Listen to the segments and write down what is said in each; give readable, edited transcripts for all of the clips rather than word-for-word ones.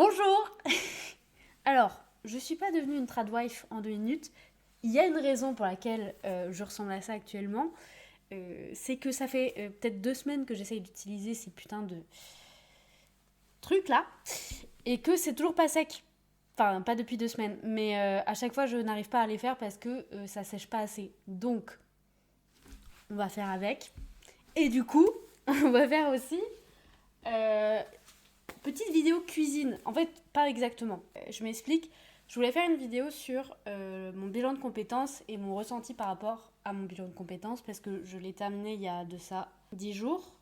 Bonjour. Alors, je suis pas devenue une tradwife en 2 minutes. Il y a une raison pour laquelle je ressemble à ça actuellement. C'est que ça fait peut-être 2 semaines que j'essaye d'utiliser ces putains de trucs là. Et que c'est toujours pas sec. Enfin, pas depuis 2 semaines. Mais à chaque fois, je n'arrive pas à les faire parce que ça sèche pas assez. Donc, on va faire avec. Et du coup, on va faire aussi euh, petite vidéo cuisine. En fait, pas exactement. Je m'explique. Je voulais faire une vidéo sur mon bilan de compétences et mon ressenti par rapport à mon bilan de compétences parce que je l'ai terminé il y a de ça 10 jours,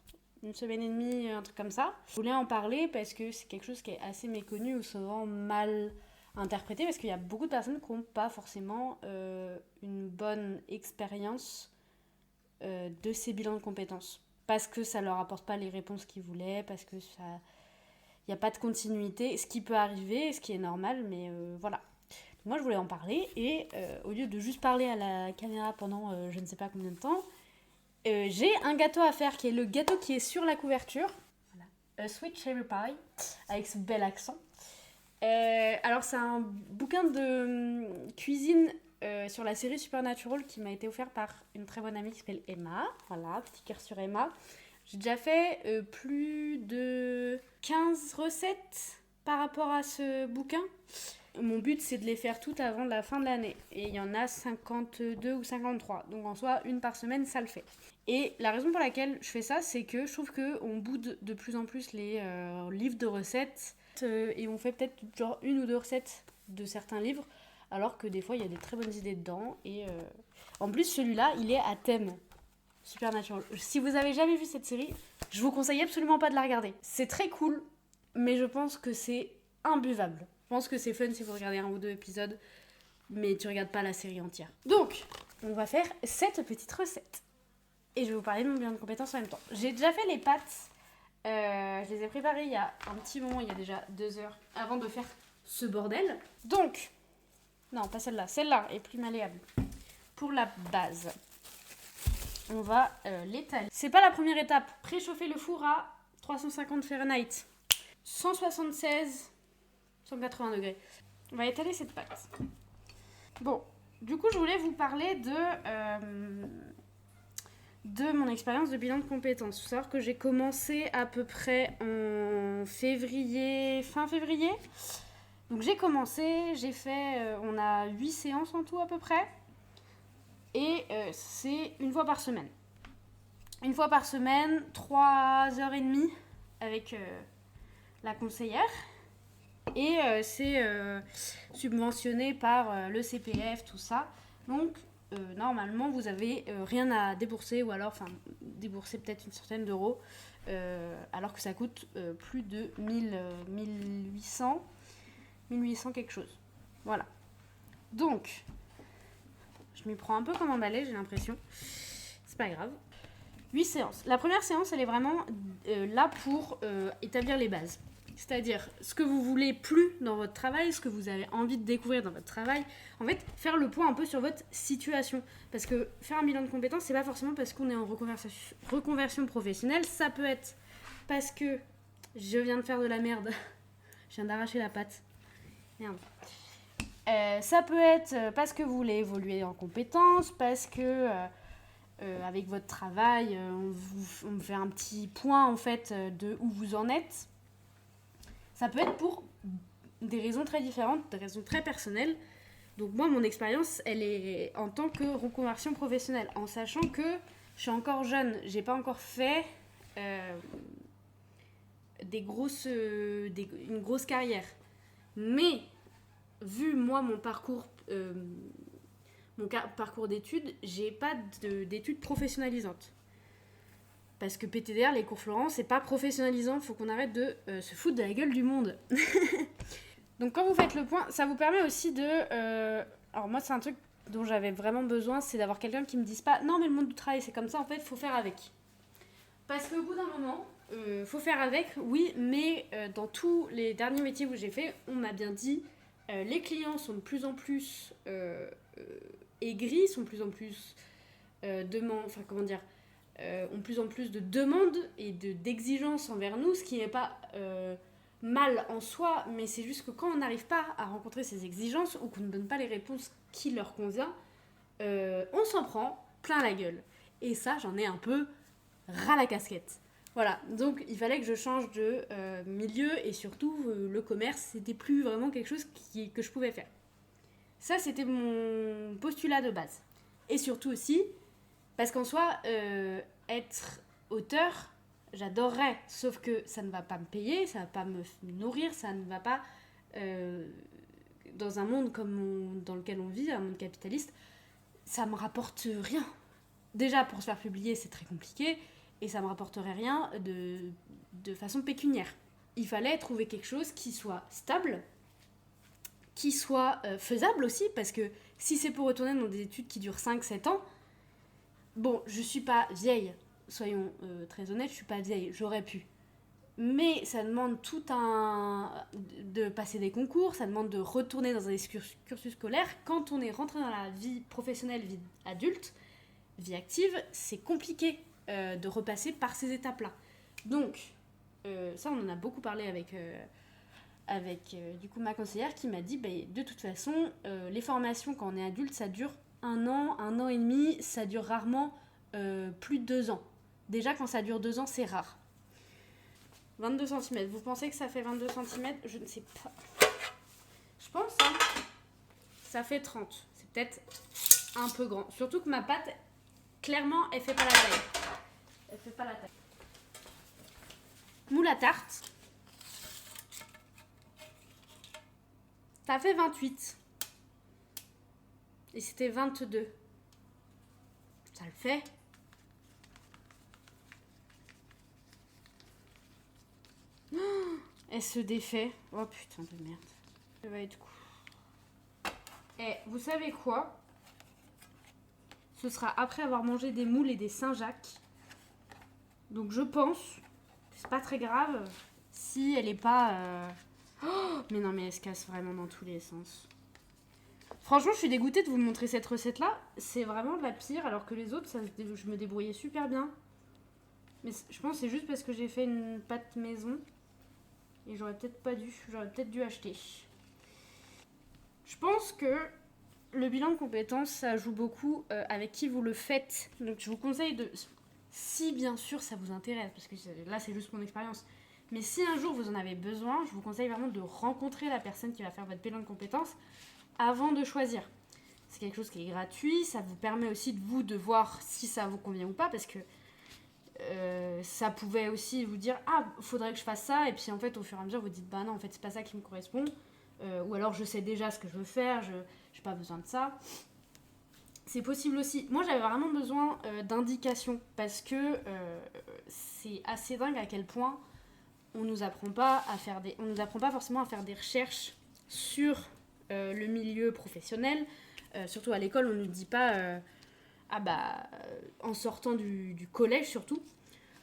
une semaine et demie, un truc comme ça. Je voulais en parler parce que c'est quelque chose qui est assez méconnu ou souvent mal interprété parce qu'il y a beaucoup de personnes qui n'ont pas forcément une bonne expérience de ces bilans de compétences. Parce que ça leur apporte pas les réponses qu'ils voulaient, parce que ça il n'y a pas de continuité, ce qui peut arriver, ce qui est normal, mais voilà. Donc moi, je voulais en parler, et au lieu de juste parler à la caméra pendant je ne sais pas combien de temps, j'ai un gâteau à faire, qui est le gâteau qui est sur la couverture. Voilà. A Sweet Cherry Pie, avec ce bel accent. Alors, c'est un bouquin de cuisine sur la série Supernatural qui m'a été offert par une très bonne amie qui s'appelle Emma. Voilà, petit cœur sur Emma. J'ai déjà fait plus de 15 recettes par rapport à ce bouquin. Mon but, c'est de les faire toutes avant la fin de l'année. Et il y en a 52 ou 53. Donc en soi, une par semaine, ça le fait. Et la raison pour laquelle je fais ça, c'est que je trouve qu'on boude de plus en plus les livres de recettes. Et on fait peut-être genre une ou deux recettes de certains livres. Alors que des fois, il y a des très bonnes idées dedans. Et en plus, celui-là, il est à thème. Supernatural. Si vous avez jamais vu cette série, je vous conseille absolument pas de la regarder. C'est très cool, mais je pense que c'est imbuvable. Je pense que c'est fun si vous regardez un ou deux épisodes, mais tu regardes pas la série entière. Donc, on va faire cette petite recette. Et je vais vous parler de mon bilan de compétences en même temps. J'ai déjà fait les pâtes. Je les ai préparées il y a un petit moment, il y a déjà 2 heures, avant de faire ce bordel. Donc, non, pas celle-là. Celle-là est plus malléable. Pour la base, on va l'étaler. C'est pas la première étape. Préchauffer le four à 350 Fahrenheit. 176, 180 degrés. On va étaler cette pâte. Bon, du coup, je voulais vous parler de mon expérience de bilan de compétences. Il faut savoir que j'ai commencé à peu près en février, fin février. Donc j'ai commencé, j'ai fait, on a 8 séances en tout à peu près. Et c'est une fois par semaine. Une fois par semaine, 3h30 avec la conseillère. Et c'est subventionné par le CPF, tout ça. Donc, normalement, vous avez rien à débourser, ou alors, débourser peut-être une centaine d'euros, alors que ça coûte plus de 1800 quelque chose. Voilà. Donc, je m'y prends un peu comme un balai, j'ai l'impression. C'est pas grave. 8 séances. La première séance, elle est vraiment là pour établir les bases. C'est-à-dire ce que vous voulez plus dans votre travail, ce que vous avez envie de découvrir dans votre travail. En fait, faire le point un peu sur votre situation. Parce que faire un bilan de compétences, c'est pas forcément parce qu'on est en reconversion professionnelle. Ça peut être parce que je viens de faire de la merde. Je viens d'arracher la pâte. Merde. Ça peut être parce que vous voulez évoluer en compétences, parce que avec votre travail, on fait un petit point en fait de où vous en êtes. Ça peut être pour des raisons très différentes, des raisons très personnelles. Donc moi, mon expérience, elle est en tant que reconversion professionnelle, en sachant que je suis encore jeune, j'ai pas encore fait une grosse carrière. Mais vu moi mon parcours d'études, j'ai pas d'études professionnalisantes. Parce que PTDR, les cours Florent, c'est pas professionnalisant, faut qu'on arrête de se foutre de la gueule du monde. Donc quand vous faites le point, ça vous permet aussi de... alors moi, c'est un truc dont j'avais vraiment besoin, c'est d'avoir quelqu'un qui me dise pas « Non, mais le monde du travail, c'est comme ça, en fait, faut faire avec. » Parce qu'au bout d'un moment, faut faire avec, oui, mais dans tous les derniers métiers où j'ai fait, on m'a bien dit les clients sont de plus en plus aigris, sont de plus en plus ont plus en plus de demandes et d'exigences envers nous, ce qui n'est pas mal en soi, mais c'est juste que quand on n'arrive pas à rencontrer ces exigences ou qu'on ne donne pas les réponses qui leur convient, on s'en prend plein la gueule. Et ça, j'en ai un peu ras la casquette. Voilà, donc il fallait que je change de milieu et surtout le commerce, c'était plus vraiment quelque chose que je pouvais faire. Ça, c'était mon postulat de base. Et surtout aussi, parce qu'en soi, être auteur, j'adorerais, sauf que ça ne va pas me payer, ça ne va pas me nourrir, ça ne va pas, dans un monde dans lequel on vit, un monde capitaliste, ça me rapporte rien. Déjà, pour se faire publier, c'est très compliqué, et ça me rapporterait rien de façon pécuniaire. Il fallait trouver quelque chose qui soit stable, qui soit faisable aussi, parce que si c'est pour retourner dans des études qui durent 5-7 ans, bon, je suis pas vieille, soyons très honnêtes, je suis pas vieille, j'aurais pu. Mais ça demande tout un... de passer des concours, ça demande de retourner dans un cursus scolaire. Quand on est rentré dans la vie professionnelle, vie adulte, vie active, c'est compliqué de repasser par ces étapes-là. Donc, ça, on en a beaucoup parlé avec du coup ma conseillère qui m'a dit de toute façon, les formations quand on est adulte, ça dure 1 an et demi, ça dure rarement plus de 2 ans. Déjà, quand ça dure 2 ans, c'est rare. 22 cm. Vous pensez que ça fait 22 cm? Je ne sais pas. Je pense, hein. Ça fait 30. C'est peut-être un peu grand. Surtout que ma pâte, clairement, elle fait pas la taille. Elle fait pas la taille. Moule à tarte. Ça fait 28. Et c'était 22. Ça le fait. Elle se défait. Oh putain de merde. Ça va être cool. Et vous savez quoi? Ce sera après avoir mangé des moules et des Saint-Jacques. Donc je pense que c'est pas très grave si elle est pas... Oh, mais non, mais elle se casse vraiment dans tous les sens. Franchement, je suis dégoûtée de vous montrer cette recette-là. C'est vraiment de la pire, alors que les autres, je me débrouillais super bien. Mais je pense que c'est juste parce que j'ai fait une pâte maison. Et j'aurais peut-être dû acheter. Je pense que le bilan de compétences, ça joue beaucoup avec qui vous le faites. Donc je vous conseille de... Si bien sûr ça vous intéresse, parce que là c'est juste mon expérience. Mais si un jour vous en avez besoin, je vous conseille vraiment de rencontrer la personne qui va faire votre bilan de compétences avant de choisir. C'est quelque chose qui est gratuit, ça vous permet aussi de voir si ça vous convient ou pas, parce que ça pouvait aussi vous dire faudrait que je fasse ça, et puis en fait au fur et à mesure vous dites non, en fait c'est pas ça qui me correspond, ou alors je sais déjà ce que je veux faire, je n'ai pas besoin de ça. C'est possible aussi. Moi j'avais vraiment besoin d'indications, parce que c'est assez dingue à quel point on nous apprend pas forcément à faire des recherches sur le milieu professionnel. Surtout à l'école, on nous dit pas en sortant du collège surtout,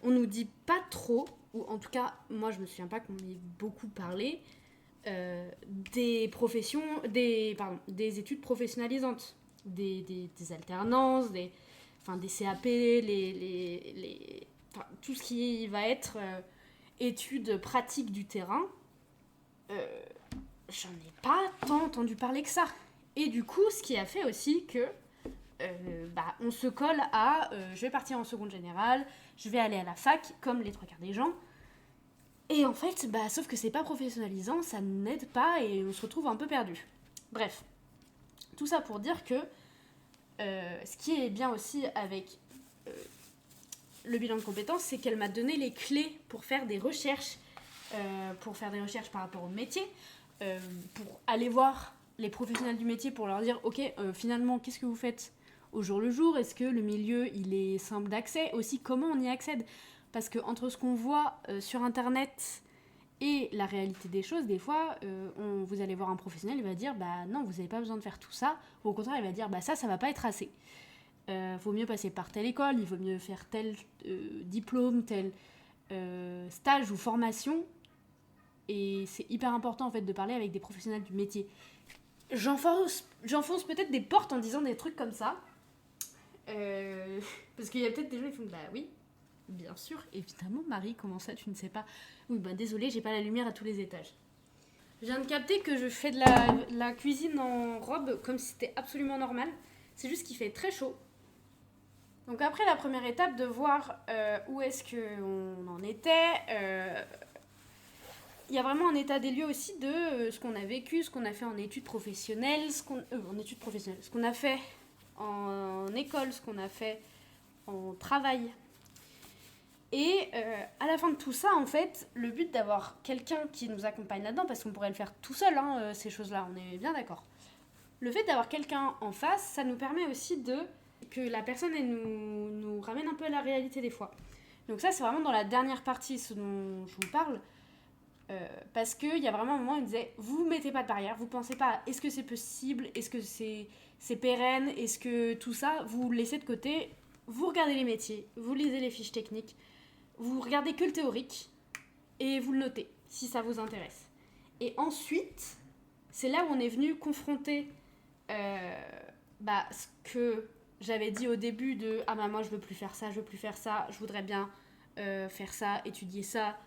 on nous dit pas trop, ou en tout cas moi je me souviens pas qu'on m'ait beaucoup parlé des études professionnalisantes, des alternances, des CAP, tout ce qui va être études pratiques du terrain. J'en ai pas tant entendu parler que ça. Et du coup, ce qui a fait aussi que on se colle à je vais partir en seconde générale, je vais aller à la fac, comme les 3/4 des gens. Et en fait, sauf que c'est pas professionnalisant, ça n'aide pas et on se retrouve un peu perdu. Bref, tout ça pour dire que ce qui est bien aussi avec le bilan de compétences, c'est qu'elle m'a donné les clés pour faire des recherches, par rapport au métier, pour aller voir les professionnels du métier pour leur dire ok, finalement qu'est-ce que vous faites au jour le jour, est-ce que le milieu il est simple d'accès, aussi comment on y accède, parce que entre ce qu'on voit sur internet et la réalité des choses, des fois vous allez voir un professionnel, il va dire non, vous n'avez pas besoin de faire tout ça, ou au contraire il va dire ça va pas être assez, vaut mieux passer par telle école, il vaut mieux faire tel diplôme, tel stage ou formation. Et c'est hyper important en fait de parler avec des professionnels du métier. J'enfonce peut-être des portes en disant des trucs comme ça. Parce qu'il y a peut-être des gens qui font oui. Bien sûr, évidemment, Marie, comment ça, tu ne sais pas? Oui, bah désolée, j'ai pas la lumière à tous les étages. Je viens de capter que je fais de la cuisine en robe comme si c'était absolument normal. C'est juste qu'il fait très chaud. Donc après la première étape de voir où est-ce qu'on en était, il y a vraiment un état des lieux aussi de ce qu'on a vécu, ce qu'on a fait en études professionnelles, ce qu'on a fait en école, ce qu'on a fait en travail. Et à la fin de tout ça, en fait, le but d'avoir quelqu'un qui nous accompagne là-dedans, parce qu'on pourrait le faire tout seul, hein, ces choses-là, on est bien d'accord. Le fait d'avoir quelqu'un en face, ça nous permet aussi que la personne elle nous ramène un peu à la réalité des fois. Donc ça, c'est vraiment dans la dernière partie, ce dont je vous parle. Parce qu'il y a vraiment un moment où il disait, vous mettez pas de barrière, vous pensez pas, est-ce que c'est possible, est-ce que c'est pérenne, est-ce que tout ça, vous laissez de côté, vous regardez les métiers, vous lisez les fiches techniques, vous regardez que le théorique, et vous le notez, si ça vous intéresse. Et ensuite, c'est là où on est venu confronter ce que j'avais dit au début de « Ah bah moi je veux plus faire ça, je voudrais bien faire ça, étudier ça. »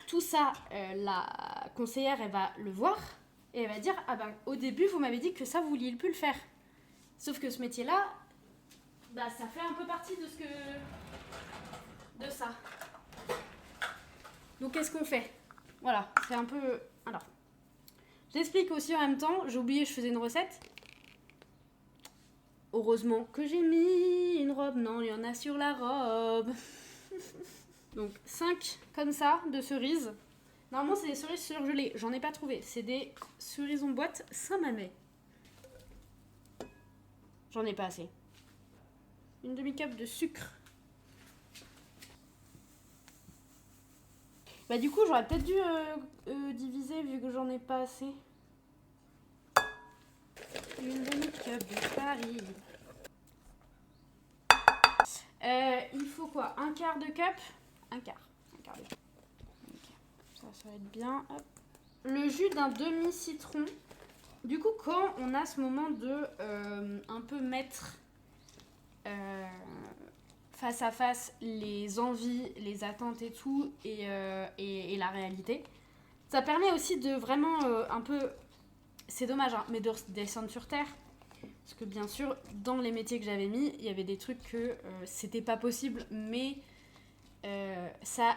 Tout ça, la conseillère, elle va le voir et elle va dire « Ah ben au début, vous m'avez dit que ça, vous vouliez plus le faire. » Sauf que ce métier-là, ça fait un peu partie de ça. Donc qu'est-ce qu'on fait? Voilà, c'est un peu... Alors, j'explique aussi en même temps, j'ai oublié, je faisais une recette. Heureusement que j'ai mis une robe, non, il y en a sur la robe. Donc 5 comme ça de cerises. Normalement c'est des cerises surgelées, j'en ai pas trouvé. C'est des cerises en boîte Saint-Mamet. J'en ai pas assez. Une demi-cup de sucre. Bah du coup j'aurais peut-être dû diviser vu que j'en ai pas assez. Une demi-cup de farine. Il faut quoi? Un quart de cup? Un quart de cup. Okay. Ça va être bien. Hop. Le jus d'un demi-citron. Du coup, quand on a ce moment de un peu mettre face à face les envies, les attentes et tout, et la réalité, ça permet aussi de vraiment un peu... C'est dommage, hein, mais de descendre sur terre. Parce que bien sûr, dans les métiers que j'avais mis, il y avait des trucs que c'était pas possible, mais ça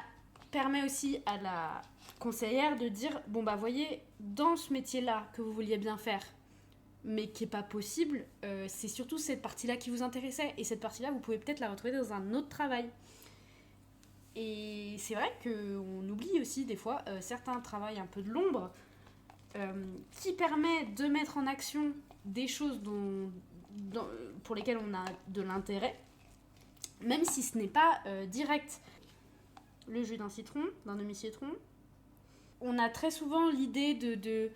permet aussi à la conseillère de dire bon bah voyez, dans ce métier-là que vous vouliez bien faire, mais qui est pas possible, c'est surtout cette partie-là qui vous intéressait, et cette partie-là, vous pouvez peut-être la retrouver dans un autre travail. Et c'est vrai qu'on oublie aussi des fois certains travails un peu de l'ombre qui permet de mettre en action des choses pour lesquelles on a de l'intérêt, même si ce n'est pas direct. Le jus d'un citron, d'un demi-citron. On a très souvent l'idée de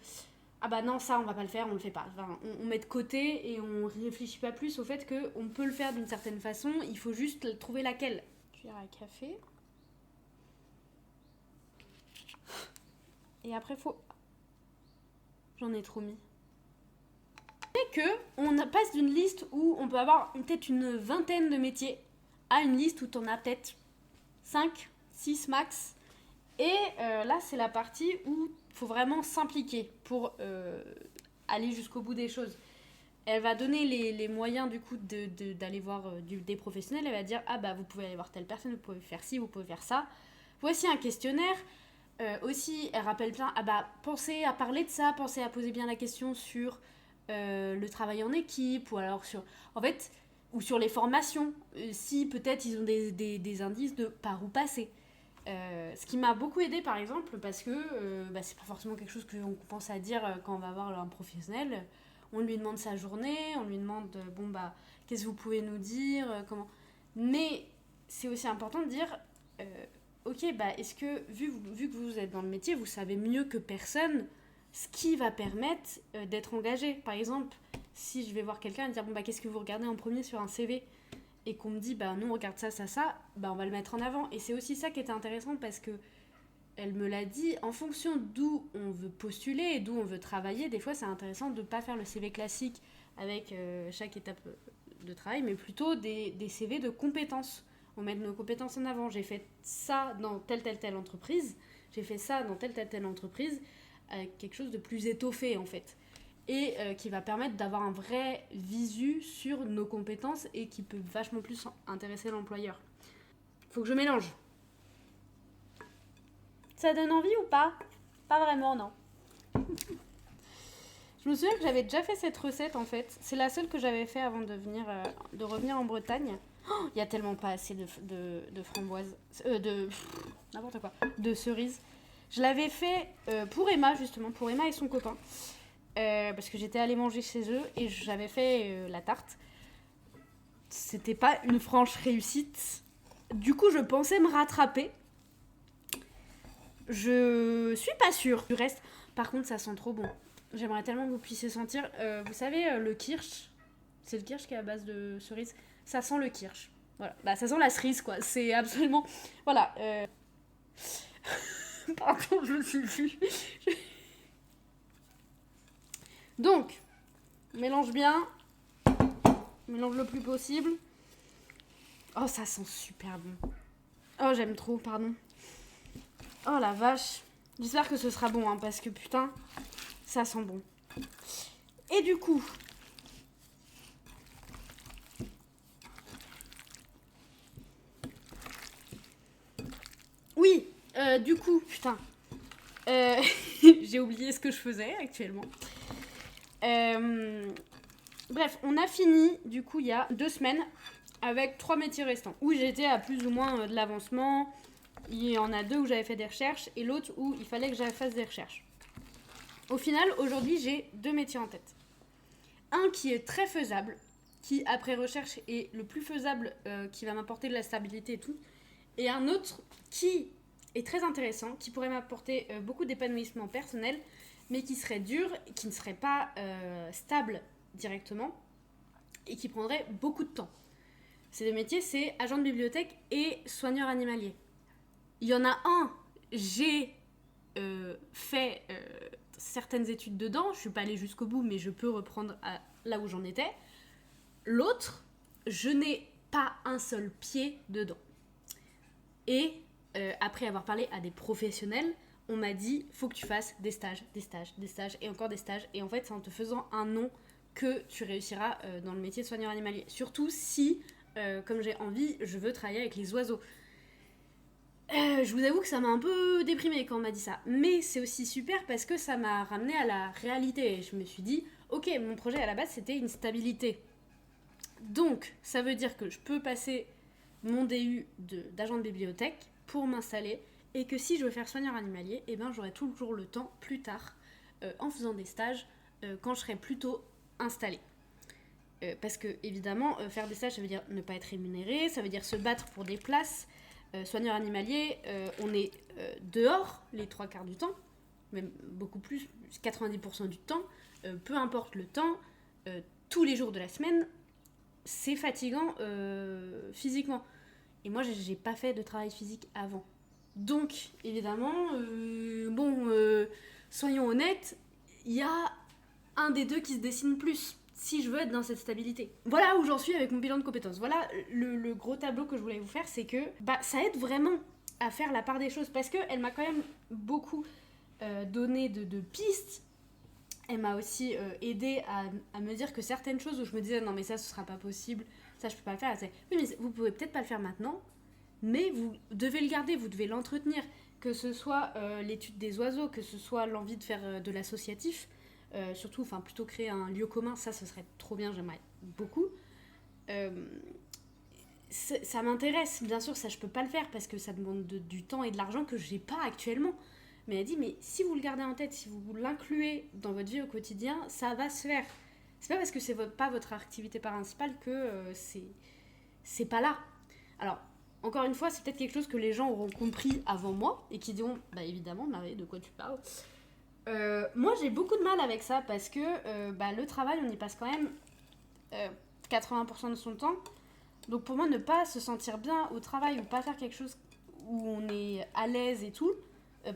ah bah non, ça on va pas le faire, on le fait pas. Enfin, on met de côté et on réfléchit pas plus au fait qu'on peut le faire d'une certaine façon, il faut juste trouver laquelle. Cuillère à café. Et après faut... J'en ai trop mis. Et on passe d'une liste où on peut avoir peut-être une vingtaine de métiers à une liste où t'en as peut-être 5, 6 max. Et là, c'est la partie où il faut vraiment s'impliquer pour aller jusqu'au bout des choses. Elle va donner les moyens du coup d'aller voir des professionnels. Elle va dire ah bah vous pouvez aller voir telle personne, vous pouvez faire ci, vous pouvez faire ça. Voici un questionnaire. Aussi, elle rappelle bien ah bah pensez à parler de ça, pensez à poser bien la question sur le travail en équipe, ou alors sur... En fait, ou sur les formations, si peut-être ils ont des indices de par où passer. Ce qui m'a beaucoup aidé par exemple, parce que c'est pas forcément quelque chose qu'on pense à dire quand on va voir un professionnel. On lui demande sa journée, on lui demande qu'est-ce que vous pouvez nous dire, comment. Mais c'est aussi important de dire ok, est-ce que vu que vous êtes dans le métier, vous savez mieux que personne ce qui va permettre d'être engagé. Par exemple, si je vais voir quelqu'un et dire qu'est-ce que vous regardez en premier sur un CV, et qu'on me dit nous on regarde ça, on va le mettre en avant. Et c'est aussi ça qui était intéressant, parce que elle me l'a dit, en fonction d'où on veut postuler et d'où on veut travailler, des fois c'est intéressant de ne pas faire le CV classique avec chaque étape de travail, mais plutôt des CV de compétences. On met nos compétences en avant. J'ai fait ça dans telle entreprise, j'ai fait ça dans telle entreprise, avec quelque chose de plus étoffé en fait. Et qui va permettre d'avoir un vrai visu sur nos compétences et qui peut vachement plus intéresser l'employeur. Faut que je mélange. Ça donne envie ou pas? Pas vraiment, non. Je me souviens que j'avais déjà fait cette recette en fait. C'est la seule que j'avais fait avant de revenir en Bretagne. Il y a tellement pas assez de framboises. N'importe quoi. De cerises. Je l'avais fait pour Emma, justement. Pour Emma et son copain. Parce que j'étais allée manger chez eux et j'avais fait la tarte. C'était pas une franche réussite. Du coup, je pensais me rattraper. Je suis pas sûre du reste. Par contre, ça sent trop bon. J'aimerais tellement que vous puissiez sentir. Vous savez, le kirsch. C'est le kirsch qui est à base de cerises. Ça sent le kirsch. Voilà. Bah, ça sent la cerise, quoi. C'est absolument... Voilà. Pardon, je me suis vue. Donc, mélange bien. Mélange le plus possible. Oh, ça sent super bon. Oh, j'aime trop, pardon. Oh, la vache. J'espère que ce sera bon, hein, parce que putain, ça sent bon. Et du coup... Oui, du coup, putain. J'ai oublié ce que je faisais actuellement. Bref, on a fini, du coup, il y a 2 semaines, avec 3 métiers restants, où j'étais à plus ou moins de l'avancement. Il y en a 2 où j'avais fait des recherches, et l'autre où il fallait que j'aille fasse des recherches. Au final, aujourd'hui, j'ai 2 métiers en tête. Un qui est très faisable, qui, après recherche, est le plus faisable, qui va m'apporter de la stabilité et tout. Et un autre qui est très intéressant, qui pourrait m'apporter beaucoup d'épanouissement personnel, mais qui serait dur, qui ne serait pas stable directement, et qui prendrait beaucoup de temps. Ces 2 métiers, c'est agent de bibliothèque et soigneur animalier. Il y en a un, j'ai fait certaines études dedans, je ne suis pas allée jusqu'au bout, mais je peux reprendre là où j'en étais. L'autre, je n'ai pas un seul pied dedans. Et après avoir parlé à des professionnels, on m'a dit, faut que tu fasses des stages et encore des stages. Et en fait, c'est en te faisant un nom que tu réussiras dans le métier de soigneur animalier. Surtout si, comme j'ai envie, je veux travailler avec les oiseaux. Je vous avoue que ça m'a un peu déprimée quand on m'a dit ça. Mais c'est aussi super parce que ça m'a ramené à la réalité. Et je me suis dit, ok, mon projet à la base, c'était une stabilité. Donc, ça veut dire que je peux passer mon DU d'agent de bibliothèque pour m'installer et que si je veux faire soigneur animalier, eh ben, j'aurai toujours le temps plus tard en faisant des stages quand je serai plutôt installée. Parce que évidemment, faire des stages, ça veut dire ne pas être rémunéré, ça veut dire se battre pour des places. Soigneur animalier, on est dehors les 3/4 du temps, même beaucoup plus, 90% du temps, peu importe le temps, tous les jours de la semaine, c'est fatigant physiquement. Et moi, j'ai pas fait de travail physique avant. Donc, évidemment, soyons honnêtes, il y a un des deux qui se dessine plus, si je veux être dans cette stabilité. Voilà où j'en suis avec mon bilan de compétences. Voilà le gros tableau que je voulais vous faire, c'est que ça aide vraiment à faire la part des choses, parce qu'elle m'a quand même beaucoup donné de pistes. Elle m'a aussi aidé à me dire que certaines choses où je me disais non mais ça ce sera pas possible, ça je peux pas le faire, elle disait oui mais vous pouvez peut-être pas le faire maintenant, mais vous devez le garder, vous devez l'entretenir, que ce soit l'étude des oiseaux, que ce soit l'envie de faire de l'associatif, surtout plutôt créer un lieu commun, ça ce serait trop bien, j'aimerais beaucoup. Ça m'intéresse, bien sûr ça je peux pas le faire parce que ça demande du temps et de l'argent que j'ai pas actuellement. Mais elle dit, mais si vous le gardez en tête, si vous l'incluez dans votre vie au quotidien, ça va se faire. C'est pas parce que c'est pas votre activité principale que c'est pas là. Alors, encore une fois, c'est peut-être quelque chose que les gens auront compris avant moi et qui diront, bah évidemment, Marie, de quoi tu parles ? Moi, j'ai beaucoup de mal avec ça parce que le travail, on y passe quand même 80% de son temps. Donc pour moi, ne pas se sentir bien au travail ou pas faire quelque chose où on est à l'aise et tout,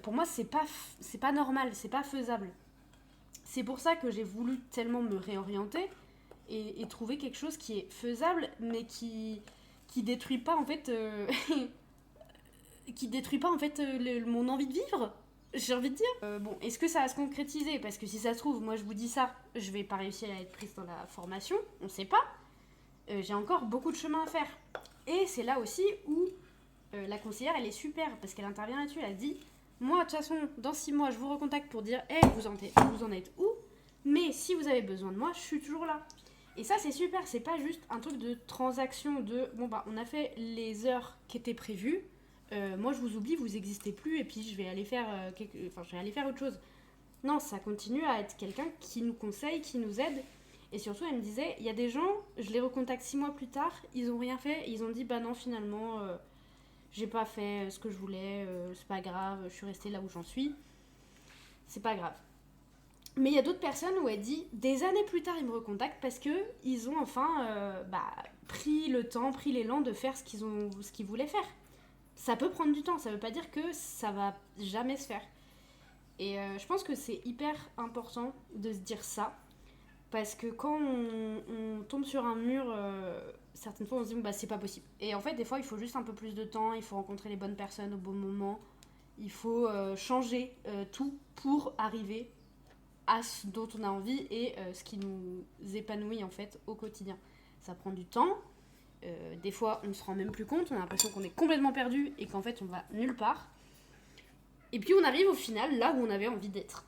pour moi, c'est pas normal, c'est pas faisable. C'est pour ça que j'ai voulu tellement me réorienter, et trouver quelque chose qui est faisable, mais qui détruit pas en fait qui détruit pas en fait mon envie de vivre, j'ai envie de dire. Bon, est-ce que ça va se concrétiser? Parce que si ça se trouve, moi je vous dis ça, je vais pas réussir à être prise dans la formation, on sait pas. J'ai encore beaucoup de chemin à faire. Et c'est là aussi où la conseillère, elle est super, parce qu'elle intervient là-dessus, elle dit, moi, de toute façon, dans 6 mois, je vous recontacte pour dire, hey, vous en êtes où? Mais si vous avez besoin de moi, je suis toujours là. Et ça, c'est super, c'est pas juste un truc de transaction de, bon bah, on a fait les heures qui étaient prévues, moi je vous oublie, vous n'existez plus, et puis je vais aller faire, je vais aller faire autre chose. Non, ça continue à être quelqu'un qui nous conseille, qui nous aide. Et surtout, elle me disait, il y a des gens, je les recontacte 6 mois plus tard, ils ont rien fait, ils ont dit, bah non, finalement, j'ai pas fait ce que je voulais, c'est pas grave, je suis restée là où j'en suis, c'est pas grave. Mais il y a d'autres personnes où elle dit, des années plus tard, ils me recontactent parce qu'ils ont enfin pris le temps, pris l'élan de faire ce qu'ils voulaient faire. Ça peut prendre du temps, ça veut pas dire que ça va jamais se faire. Et je pense que c'est hyper important de se dire ça, parce que quand on tombe sur un mur, certaines fois on se dit bah c'est pas possible. Et en fait, des fois, il faut juste un peu plus de temps, il faut rencontrer les bonnes personnes au bon moment, il faut changer tout pour arriver à ce dont on a envie et ce qui nous épanouit en fait au quotidien. Ça prend du temps, des fois on se rend même plus compte, on a l'impression qu'on est complètement perdu et qu'en fait on va nulle part. Et puis on arrive au final là où on avait envie d'être.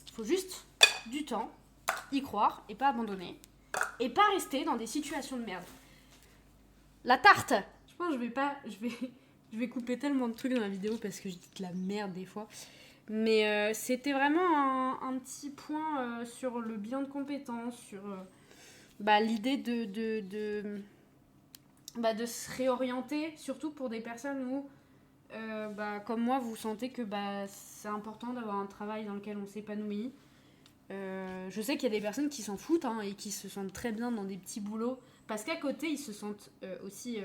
Il faut juste du temps, y croire et pas abandonner. Et pas rester dans des situations de merde. La tarte. Je pense que je vais couper tellement de trucs dans la vidéo parce que je dis de la merde des fois. Mais c'était vraiment un petit point sur le bilan de compétences, sur l'idée de se réorienter, surtout pour des personnes où, comme moi, vous sentez que c'est important d'avoir un travail dans lequel on s'épanouit. Je sais qu'il y a des personnes qui s'en foutent et qui se sentent très bien dans des petits boulots parce qu'à côté ils se sentent aussi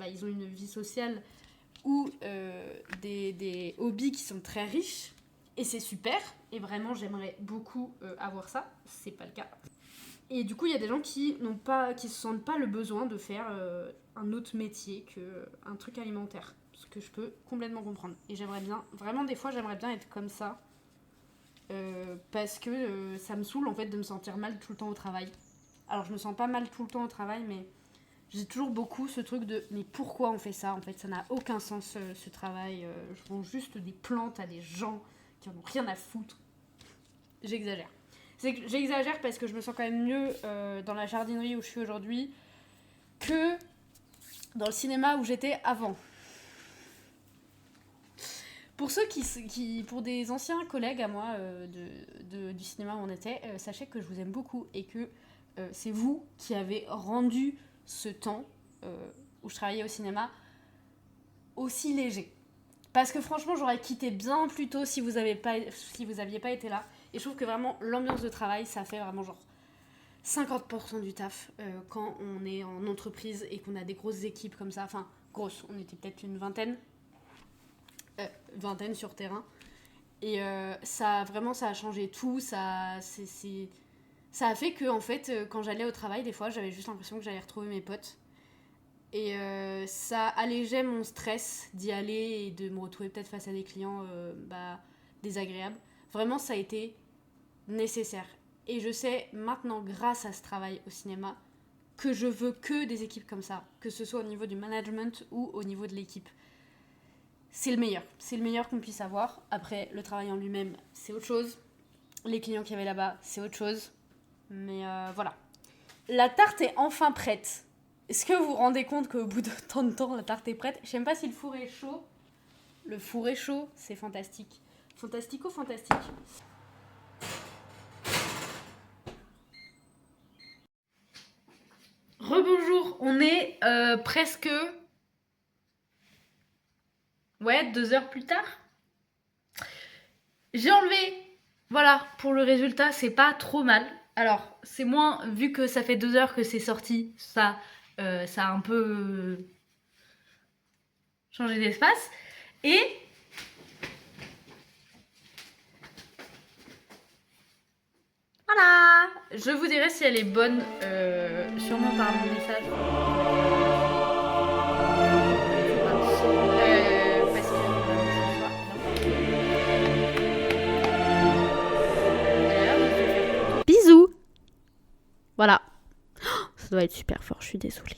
ils ont une vie sociale ou des hobbies qui sont très riches et c'est super et vraiment j'aimerais beaucoup avoir ça, c'est pas le cas. Et du coup il y a des gens qui se sentent pas le besoin de faire un autre métier qu'un truc alimentaire, ce que je peux complètement comprendre. Et j'aimerais bien, vraiment des fois j'aimerais bien être comme ça. Parce que ça me saoule en fait de me sentir mal tout le temps au travail. Alors je me sens pas mal tout le temps au travail, mais j'ai toujours beaucoup ce truc de mais pourquoi on fait ça en fait, ça n'a aucun sens ce travail. Je vends juste des plantes à des gens qui en ont rien à foutre. J'exagère. J'exagère parce que je me sens quand même mieux dans la jardinerie où je suis aujourd'hui que dans le cinéma où j'étais avant. Pour ceux pour des anciens collègues à moi du cinéma où on était, sachez que je vous aime beaucoup et que c'est vous qui avez rendu ce temps où je travaillais au cinéma aussi léger. Parce que franchement, j'aurais quitté bien plus tôt si vous aviez pas été là. Et je trouve que vraiment, l'ambiance de travail, ça fait vraiment genre 50% du taf quand on est en entreprise et qu'on a des grosses équipes comme ça. Enfin, grosses, on était peut-être une vingtaine sur terrain. Et ça a changé tout. Ça a fait que, en fait, quand j'allais au travail, des fois, j'avais juste l'impression que j'allais retrouver mes potes. Et ça allégeait mon stress d'y aller et de me retrouver peut-être face à des clients désagréables. Vraiment, ça a été nécessaire. Et je sais maintenant, grâce à ce travail au cinéma, que je veux que des équipes comme ça, que ce soit au niveau du management ou au niveau de l'équipe. C'est le meilleur qu'on puisse avoir. Après, le travail en lui-même, c'est autre chose. Les clients qu'il y avait là-bas, c'est autre chose. Mais voilà. La tarte est enfin prête. Est-ce que vous vous rendez compte qu'au bout de tant de temps, la tarte est prête? Je sais même pas si le four est chaud. Le four est chaud, c'est fantastique. Fantastique. Rebonjour, on est presque... Ouais, 2 heures plus tard. J'ai enlevé. Voilà, pour le résultat, c'est pas trop mal. Alors, c'est moins, vu que ça fait 2 heures que c'est sorti, ça a un peu changé d'espace. Et voilà. Je vous dirai si elle est bonne, sûrement par mon message. Parce que bisous. Voilà. Ça doit être super fort, je suis désolée.